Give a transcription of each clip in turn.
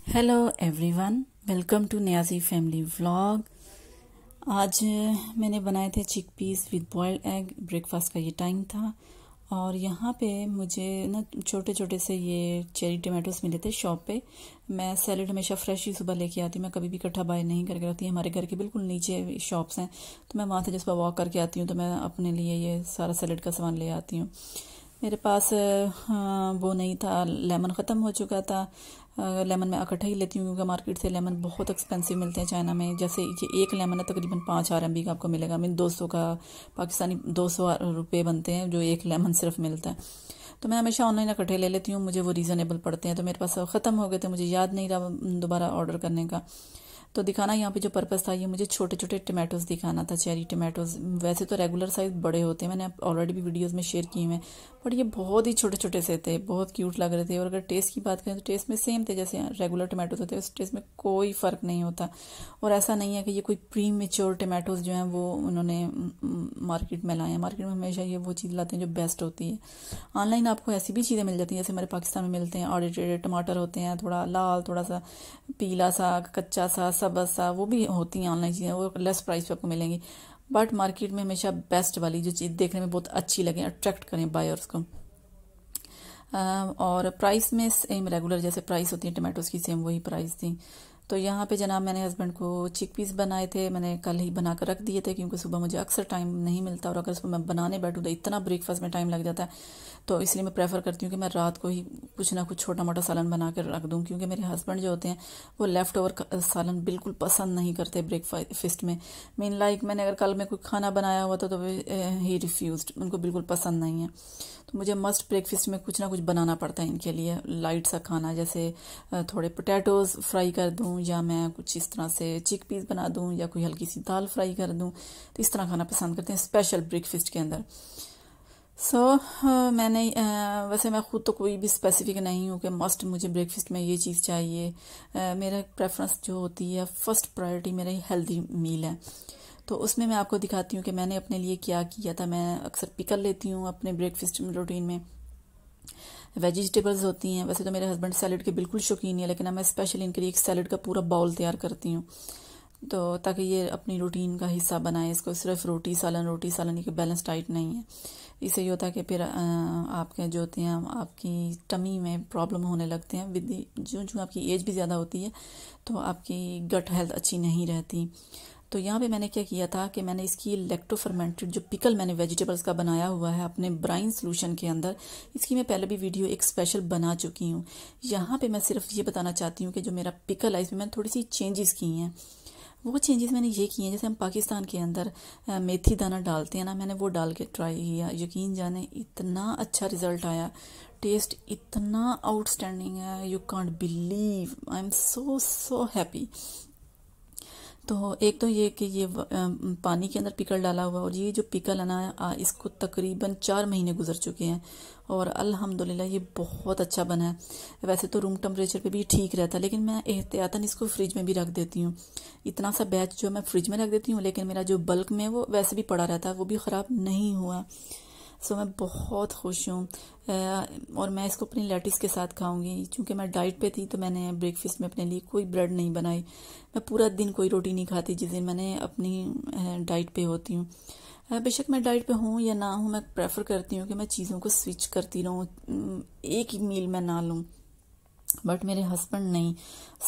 Hello everyone, welcome to Niazi family vlog. आज मैंने बनाए थे chickpeas with boiled egg. Breakfast का ये टाइम था और यहाँ पे मुझे ना छोटे छोटे से ये चेरी टमाटोस मिले थे शॉप पे। मैं सैलेड हमेशा फ्रेश ही सुबह लेके आती हूँ, मैं कभी भी इकट्ठा बाय नहीं करके रखती। हमारे घर के बिल्कुल नीचे शॉप्स हैं तो मैं वहाँ से जिस पर वॉक करके आती हूँ तो मैं अपने लिए ये सारा सैलेड का सामान ले आती हूँ। मेरे पास वो नहीं था, लेमन ख़त्म हो चुका था। लेमन मैं इकट्ठा ही लेती हूँ क्योंकि मार्केट से लेमन बहुत एक्सपेंसिव मिलते हैं चाइना में। जैसे ये एक लेमन है तकरीबन 5 RMB का आपको मिलेगा। मीन 200 का पाकिस्तानी 200 रुपये बनते हैं जो एक लेमन सिर्फ मिलता है। तो मैं हमेशा ऑनलाइन इकट्ठे ले लेती हूँ, मुझे वो रीज़नेबल पड़ते हैं। तो मेरे पास ख़त्म हो गए थे, मुझे याद नहीं रहा दोबारा ऑर्डर करने का। तो दिखाना यहाँ पे जो पर्पस था, ये मुझे छोटे छोटे टमाटोज दिखाना था, चेरी टमाटोज। वैसे तो रेगुलर साइज बड़े होते हैं, मैंने ऑलरेडी भी वीडियोस में शेयर किए हैं, बट ये बहुत ही छोटे छोटे से थे, बहुत क्यूट लग रहे थे। और अगर टेस्ट की बात करें तो टेस्ट में सेम थे जैसे रेगुलर टमाटोज होते हैं, उस टेस्ट में कोई फ़र्क नहीं होता। और ऐसा नहीं है कि ये कोई प्री मेच्योर टमाटोज जो हैं वो उन्होंने मार्केट में लाए हैं। मार्केट में हमेशा ये वो चीज़ लाते हैं जो बेस्ट होती है। ऑनलाइन आपको ऐसी भी चीज़ें मिल जाती हैं जैसे हमारे पाकिस्तान में मिलते हैं, ऑडिटेड टमाटर होते हैं, थोड़ा लाल, थोड़ा सा पीला सा, कच्चा सा, सब्ज़ सा, वो भी होती हैं ऑनलाइन चीज़ें, वो लेस प्राइस पे आपको मिलेंगी। बट मार्केट में हमेशा बेस्ट वाली जो चीज़ देखने में बहुत अच्छी लगे, अट्रैक्ट करें बायर्स को। और प्राइस में सेम रेगुलर जैसे प्राइस होती है टमाटोज़ की, सेम वही प्राइस थी। तो यहाँ पे जनाब मैंने हस्बैंड को चिक पीस बनाए थे, मैंने कल ही बना कर रख दिए थे क्योंकि सुबह मुझे अक्सर टाइम नहीं मिलता और अगर सुबह मैं बनाने बैठूँ तो इतना ब्रेकफास्ट में टाइम लग जाता है। तो इसलिए मैं प्रेफर करती हूँ कि मैं रात को ही कुछ ना कुछ छोटा मोटा सालन बना कर रख दूँ, क्योंकि मेरे हस्बैंड जो होते हैं वो लेफ़्ट ओवर सालन बिल्कुल पसंद नहीं करते ब्रेकफास्ट में। मीन लाइक मैंने अगर कल में कोई खाना बनाया हुआ था तो ही रिफ्यूज्ड, उनको बिल्कुल पसंद नहीं है। तो मुझे मस्ट ब्रेकफास्ट में कुछ ना कुछ बनाना पड़ता है इनके लिए, लाइट सा खाना, जैसे थोड़े पोटैटोज़ फ्राई कर दूं या मैं कुछ इस तरह से चिक पीस बना दूं या कोई हल्की सी दाल फ्राई कर दूं। तो इस तरह खाना पसंद करते हैं स्पेशल ब्रेकफास्ट के अंदर। मैंने वैसे मैं खुद तो कोई भी स्पेसिफिक नहीं हूँ कि मस्ट मुझे ब्रेकफास्ट में ये चीज़ चाहिए। मेरा प्रेफरेंस जो होती है, फर्स्ट प्रायोरिटी मेरी हेल्दी मील है। तो उसमें मैं आपको दिखाती हूँ कि मैंने अपने लिए क्या किया था। मैं अक्सर पिकल लेती हूँ अपने ब्रेकफास्ट रूटीन में। वेजिटेबल्स होती हैं, वैसे तो मेरे हस्बैंड सैलड के बिल्कुल शौकीन है, लेकिन मैं स्पेशली इनके लिए एक सैलड का पूरा बाउल तैयार करती हूँ तो ताकि ये अपनी रूटीन का हिस्सा बनाए इसको। सिर्फ रोटी सालन ये बैलेंस डाइट नहीं है। इससे ये होता है कि फिर आपके जो होते हैं आपकी टमी में प्रॉब्लम होने लगते हैं विद जो आपकी एज भी ज़्यादा होती है तो आपकी गट हेल्थ अच्छी नहीं रहती। तो यहाँ पे मैंने क्या किया था कि मैंने इसकी लैक्टो फर्मेंटेड जो पिकल मैंने वेजिटेबल्स का बनाया हुआ है अपने ब्राइन सॉल्यूशन के अंदर, इसकी मैं पहले भी वीडियो एक स्पेशल बना चुकी हूँ। यहाँ पे मैं सिर्फ ये बताना चाहती हूँ कि जो मेरा पिकल है इसमें मैंने थोड़ी सी चेंजेस की हैं। वो चेंजेस मैंने ये किए हैं, जैसे हम पाकिस्तान के अंदर मेथी दाना डालते हैं ना, मैंने वो डाल के ट्राई किया। यकीन जाने इतना अच्छा रिजल्ट आया, टेस्ट इतना आउटस्टैंडिंग है, you can't believe. I am so happy. तो एक तो ये कि ये पानी के अंदर पिकल डाला हुआ, और ये जो पिकल है ना इसको तकरीबन 4 महीने गुजर चुके हैं और अल्हम्दुलिल्लाह ये बहुत अच्छा बना है। वैसे तो रूम टेम्परेचर पे भी ठीक रहता है, लेकिन मैं एहतियातन इसको फ्रिज में भी रख देती हूँ। इतना सा बैच जो मैं फ्रिज में रख देती हूँ, लेकिन मेरा जो बल्क में वो वैसे भी पड़ा रहता है, वो भी ख़राब नहीं हुआ। मैं बहुत खुश हूँ। और मैं इसको अपनी लेटिस के साथ खाऊंगी। चूँकि मैं डाइट पे थी तो मैंने ब्रेकफास्ट में अपने लिए कोई ब्रेड नहीं बनाई। मैं पूरा दिन कोई रोटी नहीं खाती जिस दिन मैंने अपनी डाइट पे होती हूँ। बेशक मैं डाइट पे हूँ या ना हूँ, मैं प्रेफर करती हूँ कि मैं चीज़ों को स्विच करती रहूँ, एक ही मील में ना लूँ। बट मेरे हस्बैंड नहीं,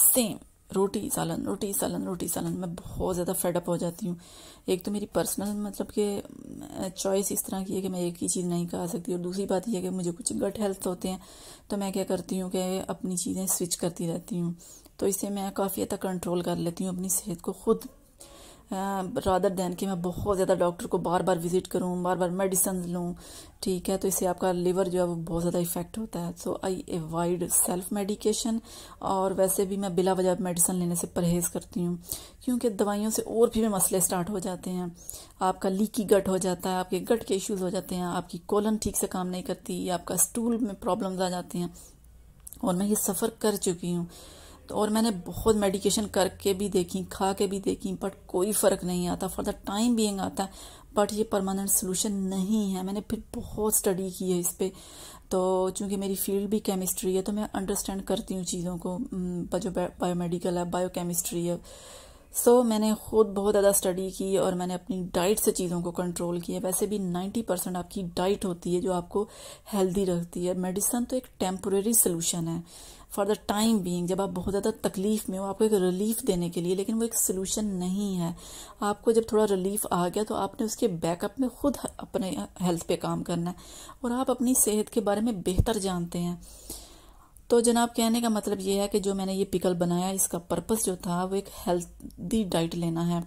सेम रोटी सालन। मैं बहुत ज़्यादा फेडअप हो जाती हूँ। एक तो मेरी पर्सनल मतलब कि चॉइस इस तरह की है कि मैं एक ही चीज़ नहीं खा सकती, और दूसरी बात यह है कि मुझे कुछ गट हेल्थ होते हैं तो मैं क्या करती हूँ कि अपनी चीज़ें स्विच करती रहती हूँ। तो इससे मैं काफ़ी हद तक कंट्रोल कर लेती हूँ अपनी सेहत को खुद, रादर दैन कि मैं बहुत ज़्यादा डॉक्टर को बार बार विजिट करूँ, बार बार मेडिसिन लूँ। ठीक है, तो इससे आपका लिवर जो है वो बहुत ज़्यादा इफेक्ट होता है। सो आई अवॉइड सेल्फ मेडिकेशन, और वैसे भी मैं बिला वजह मेडिसिन लेने से परहेज़ करती हूँ, क्योंकि दवाइयों से और भी मसले स्टार्ट हो जाते हैं। आपका लीकी गट हो जाता है, आपके गट के इश्यूज़ हो जाते हैं, आपकी कोलन ठीक से काम नहीं करती, आपका स्टूल में प्रॉब्लम्स आ जाते हैं, और मैं ये सफ़र कर चुकी हूँ। तो और मैंने बहुत मेडिकेशन करके भी देखी, खा के भी देखी, बट कोई फ़र्क नहीं आता। फॉर द टाइम बीइंग आता है, बट ये परमानेंट सोल्यूशन नहीं है। मैंने फिर बहुत स्टडी की है इस पे। तो चूंकि मेरी फील्ड भी केमिस्ट्री है, तो मैं अंडरस्टैंड करती हूँ चीज़ों को, जो बायोमेडिकल है, बायोकेमिस्ट्री है। मैंने खुद बहुत ज़्यादा स्टडी की और मैंने अपनी डाइट से चीज़ों को कंट्रोल किया। वैसे भी 90% आपकी डाइट होती है जो आपको हेल्दी रखती है। मेडिसिन तो एक टेम्पोरेरी सोल्यूशन है फॉर द टाइम बीइंग, जब आप बहुत ज़्यादा तकलीफ में हो, आपको एक रिलीफ देने के लिए, लेकिन वो एक सोल्यूशन नहीं है। आपको जब थोड़ा रिलीफ आ गया तो आपने उसके बैकअप में खुद अपने हेल्थ पे काम करना है, और आप अपनी सेहत के बारे में बेहतर जानते हैं। तो जनाब, कहने का मतलब ये है कि जो मैंने ये पिकल बनाया, इसका पर्पस जो था वो एक हेल्दी डाइट लेना है।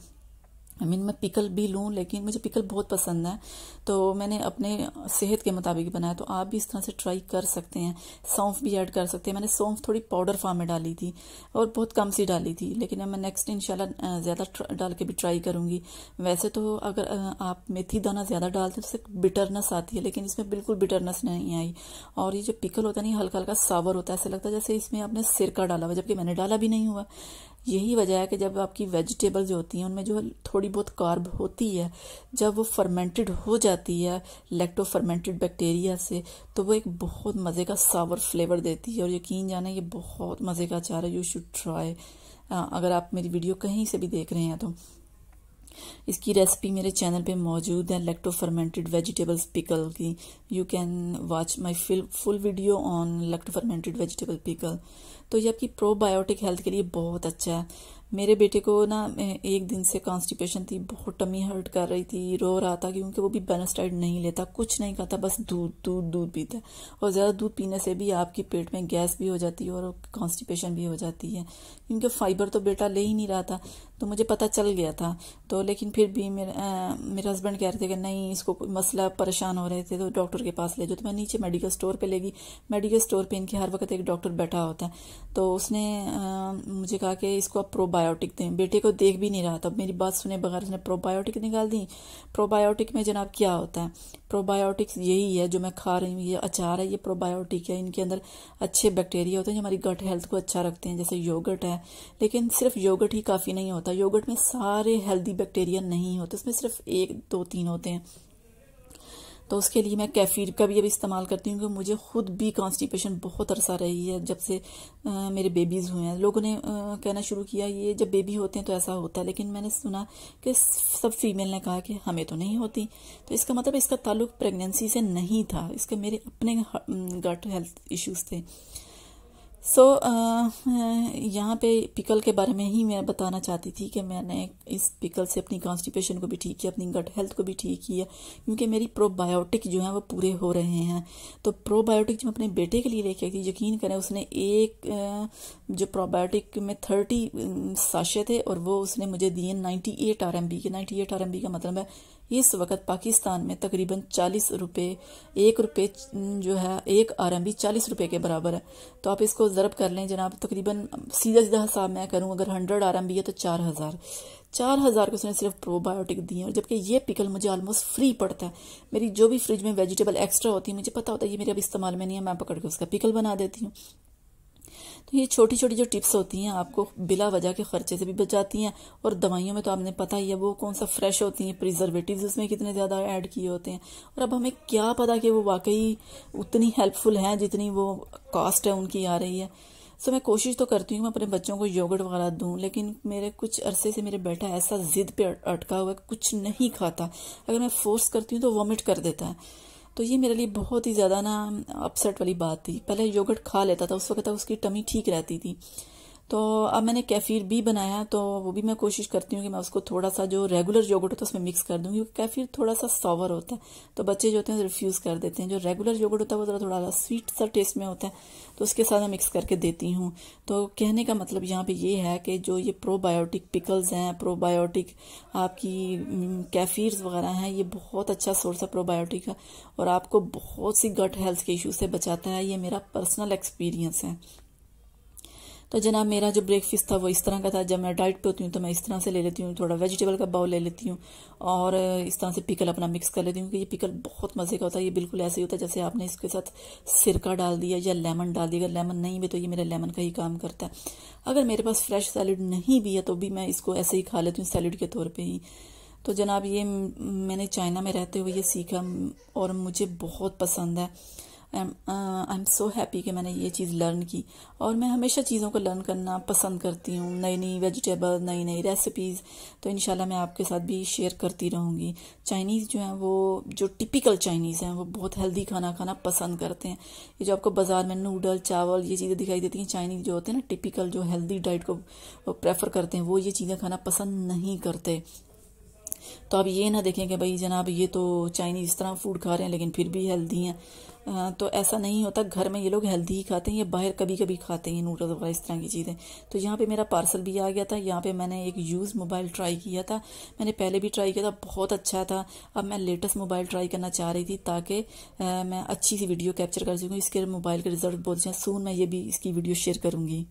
मैं पिकल भी लूँ, लेकिन मुझे पिकल बहुत पसंद है, तो मैंने अपने सेहत के मुताबिक बनाया। तो आप भी इस तरह से ट्राई कर सकते हैं। सौंफ भी ऐड कर सकते हैं। मैंने सौंफ थोड़ी पाउडर फॉर्म में डाली थी और बहुत कम सी डाली थी, लेकिन मैं नेक्स्ट इंशाल्लाह ज़्यादा डाल के भी ट्राई करूँगी। वैसे तो अगर आप मेथी दाना ज़्यादा डालते हैं तो उससे बिटरनेस आती है, लेकिन इसमें बिल्कुल बिटरनेस नहीं आई। और ये जो पिकल होता है ना, हल्का हल्का सावर होता है, ऐसा लगता है जैसे इसमें आपने सिरका डाला हुआ, जबकि मैंने डाला भी नहीं हुआ। यही वजह है कि जब आपकी वेजिटेबल्स जो होती हैं उनमें जो थोड़ी बहुत कार्ब होती है, जब वो फर्मेंटेड हो जाती है लैक्टो फर्मेंटेड बैक्टीरिया से, तो वो एक बहुत मज़े का सावर फ्लेवर देती है। और यकीन जाने ये बहुत मज़े का अचार है, यू शुड ट्राई। अगर आप मेरी वीडियो कहीं से भी देख रहे हैं तो इसकी रेसिपी मेरे चैनल पे मौजूद है, लैक्टो फर्मेंटेड वेजिटेबल्स पिकल की। You can watch my full video on lacto fermented vegetable pickle. तो ये आपकी प्रोबायोटिक हेल्थ के लिए बहुत अच्छा है। मेरे बेटे को ना एक दिन से कॉन्स्टिपेशन थी, बहुत टमी हर्ट कर रही थी, रो रहा था, क्योंकि वो भी बेनेस्टाइड नहीं लेता, कुछ नहीं खाता, बस दूध दूध दूध पीता है। और ज़्यादा दूध पीने से भी आपके पेट में गैस भी हो जाती है और कॉन्स्टिपेशन भी हो जाती है, क्योंकि फाइबर तो बेटा ले ही नहीं रहा था। तो मुझे पता चल गया था, तो लेकिन फिर भी मेरे हस्बैंड कह रहे थे कि नहीं, इसको कोई मसला, परेशान हो रहे थे, तो डॉक्टर के पास ले जाओ। तो मैं नीचे मेडिकल स्टोर पे ले गई। मेडिकल स्टोर पे इनके हर वक्त एक डॉक्टर बैठा होता है, तो उसने मुझे कहा कि इसको आप प्रोबायोटिक दें। बेटे को देख भी नहीं रहा था, मेरी बात सुने बगैर उसने प्रोबायोटिक निकाल दी। प्रोबायोटिक में जनाब क्या होता है? प्रोबायोटिक्स यही है जो मैं खा रही हूँ, ये अचार है, ये प्रोबायोटिक है। इनके अंदर अच्छे बैक्टीरिया होते हैं जो हमारी गट हेल्थ को अच्छा रखते हैं, जैसे योगर्ट है। लेकिन सिर्फ योगर्ट ही काफ़ी नहीं होता, योगर्ट में सारे हेल्दी बैक्टीरिया नहीं होते, उसमें सिर्फ 1, 2, 3 होते हैं। तो उसके लिए मैं कैफीर का भी अब इस्तेमाल करती हूँ, क्योंकि मुझे खुद भी कॉन्स्टिपेशन बहुत अरसा रही है, जब से मेरे बेबीज़ हुए हैं। लोगों ने कहना शुरू किया ये जब बेबी होते हैं तो ऐसा होता है, लेकिन मैंने सुना कि सब फीमेल ने कहा कि हमें तो नहीं होती। तो इसका मतलब इसका ताल्लुक प्रेगनेंसी से नहीं था, इसके मेरे अपने गट हेल्थ इश्यूज थे। यहाँ पे पिकल के बारे में ही मैं बताना चाहती थी कि मैंने इस पिकल से अपनी कॉन्स्टिपेशन को भी ठीक किया, अपनी गट हेल्थ को भी ठीक किया, क्योंकि मेरी प्रोबायोटिक जो है वो पूरे हो रहे हैं। तो प्रोबायोटिक जो मैं अपने बेटे के लिए लेके आई थी, यकीन करें उसने एक जो प्रोबायोटिक में 30 साशे थे, और वो उसने मुझे दिए 98 RMB के। 98 RMB का मतलब है इस वक्त पाकिस्तान में तकरीबन 40 रुपये, 1 रुपये जो है 1 RMB 40 रुपये के बराबर है। तो आप इसको ज़रब कर लें जनाब, तकरीबन सीधा सीधा हिसाब मैं करूं, अगर 100 RMB है तो 4000 को उसने सिर्फ प्रोबायोटिक दिए। और जबकि ये पिकल मुझे ऑलमोस्ट फ्री पड़ता है। मेरी जो भी फ्रिज में वेजिटेबल एक्स्ट्रा होती है, मुझे पता होता है ये मेरे अब इस्तेमाल में नहीं है, मैं पकड़ के उसका पिकल बना देती हूँ। तो ये छोटी छोटी जो टिप्स होती हैं आपको बिला वजह के खर्चे से भी बचाती हैं। और दवाइयों में तो आपने पता ही है वो कौन सा फ्रेश होती हैं, प्रिजर्वेटिव्स उसमें कितने ज़्यादा ऐड किए होते हैं। और अब हमें क्या पता कि वो वाकई उतनी हेल्पफुल हैं जितनी वो कॉस्ट है उनकी आ रही है। मैं कोशिश तो करती हूँ मैं अपने बच्चों को योगर्ट वगैरह दूँ, लेकिन मेरे कुछ अरसे से मेरे बेटा ऐसा जिद पे अटका हुआ है, कुछ नहीं खाता। अगर मैं फोर्स करती हूँ तो वॉमिट कर देता है। तो ये मेरे लिए बहुत ही ज़्यादा ना अपसेट वाली बात थी। पहले योगर्ट खा लेता था, उस वक्त तक उसकी टमी ठीक रहती थी। तो अब मैंने कैफीर भी बनाया, तो वो भी मैं कोशिश करती हूँ कि मैं उसको थोड़ा सा जो रेगुलर योगर्ट होता है उसमें मिक्स कर दूँ, क्योंकि कैफीर थोड़ा सा सॉवर होता है, तो बच्चे जो होते हैं रिफ्यूज़ कर देते हैं। जो रेगुलर योगर्ट होता है वो थोड़ा स्वीट सा टेस्ट में होता है, तो उसके साथ मैं मिक्स करके देती हूँ। तो कहने का मतलब यहाँ पे ये है कि जो ये प्रोबायोटिक पिकल्स हैं, प्रोबायोटिक आपकी कैफीर्स वगैरह हैं, ये बहुत अच्छा सोर्स है प्रोबायोटिक का, और आपको बहुत सी गट हेल्थ के इशू से बचाता है। ये मेरा पर्सनल एक्सपीरियंस है। तो जनाब मेरा जो ब्रेकफास्ट था वो इस तरह का था। जब मैं डाइट पे होती हूँ तो मैं इस तरह से ले लेती हूँ, थोड़ा वेजिटेबल का बाउल ले लेती हूँ और इस तरह से पिकल अपना मिक्स कर लेती हूँ कि ये पिकल बहुत मज़े का होता है। ये बिल्कुल ऐसे ही होता है जैसे आपने इसके साथ सिरका डाल दिया या लेमन डाल दिया। अगर लेमन नहीं भी तो ये मेरा लेमन का ही काम करता है। अगर मेरे पास फ्रेश सैलड नहीं भी है तो भी मैं इसको ऐसे ही खा लेती हूँ सैलड के तौर पर ही। तो जनाब ये मैंने चाइना में रहते हुए ये सीखा और मुझे बहुत पसंद है। आई एम सो हैप्पी कि मैंने ये चीज़ लर्न की और मैं हमेशा चीज़ों को लर्न करना पसंद करती हूँ, नई नई वेजिटेबल, नई नई रेसिपीज़। तो इंशाल्लाह मैं आपके साथ भी शेयर करती रहूँगी। चाइनीज़ जो हैं वो जो टिपिकल चाइनीज़ हैं वो बहुत हेल्दी खाना खाना पसंद करते हैं। ये जो आपको बाज़ार में नूडल, चावल ये चीज़ें दिखाई देती हैं, चाइनीज़ जो होते हैं ना टिपिकल जो हेल्दी डाइट को प्रेफर करते हैं वो ये चीज़ें खाना पसंद नहीं करते। तो आप ये ना देखें कि भाई जनाब ये तो चाइनीज़ इस तरह फूड खा रहे हैं लेकिन फिर भी हेल्दी हैं। तो ऐसा नहीं होता। घर में ये लोग हेल्दी ही खाते हैं या बाहर कभी कभी खाते हैं नूडल्स वगैरह इस तरह की चीज़ें। तो यहाँ पे मेरा पार्सल भी आ गया था। यहाँ पे मैंने एक यूज़ मोबाइल ट्राई किया था। मैंने पहले भी ट्राई किया था, बहुत अच्छा था। अब मैं लेटेस्ट मोबाइल ट्राई करना चाह रही थी ताकि मैं अच्छी सी वीडियो कैप्चर कर सकूँ। इसके मोबाइल के रिजल्ट बहुत अच्छे हैं। सून मैं ये भी इसकी वीडियो शेयर करूँगी।